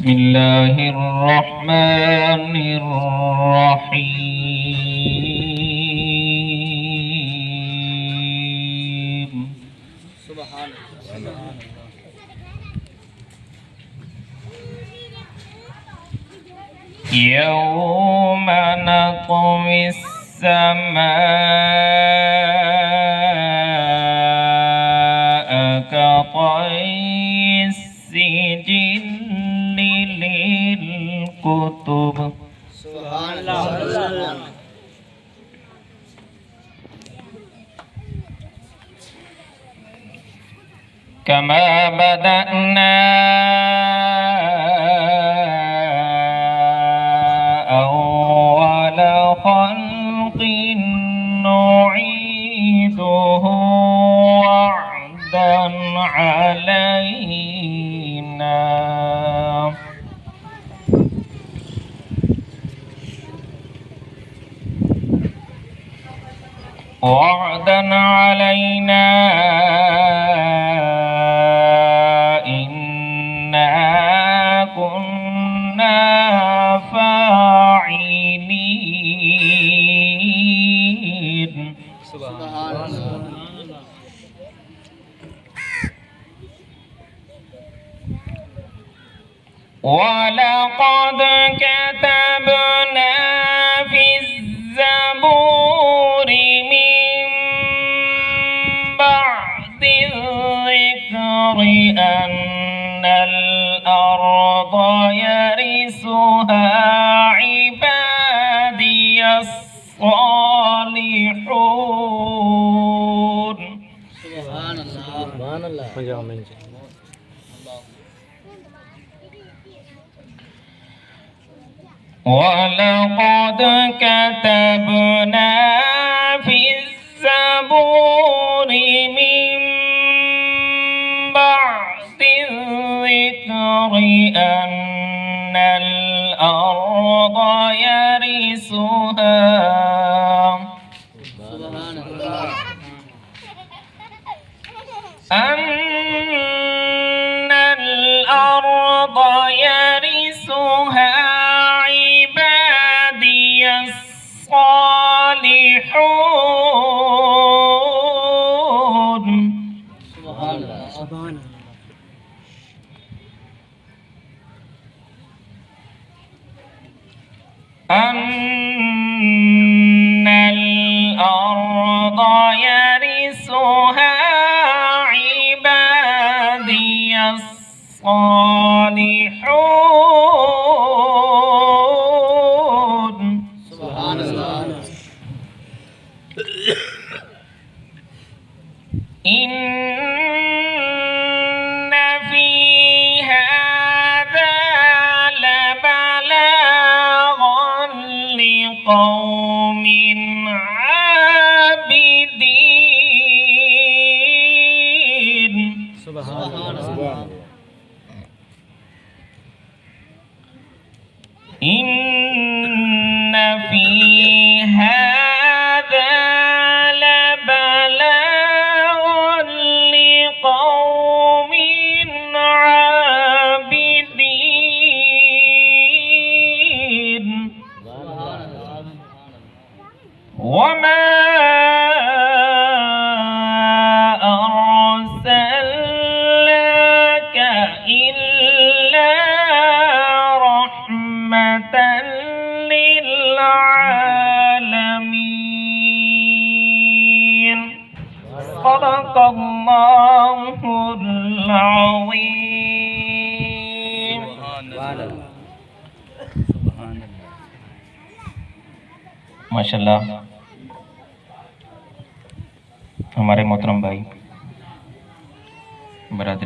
بسم الله الرحمن الرحيم سبحان الله يوم نطوي السماء كطي السجل للكتب سبحان الله كما بدأنا أول خلق نعيده وعدا علينا إنا كنا فاعلين سبحان الله ولقد كتبنا في الزبور من بعد الذكر أن الأرض يرثها عبادي الصالحون سبحان الله ولقد كتبنا في الزبور من بعد الذكر أن الأرض يرثها عبادي الصالحون سبحان الله أن الأرض يرثها عبادي الصالحون سبحان الله إن في هذا لبلاغا لقوم عابدين سبحان الله إن في هذا لبلاغا لقوم عابدين وما أرسلناك إلا رحمة للعالمين صدق الله العظيم माशाल्लाह हमारे मोहतरम भाई बरादरी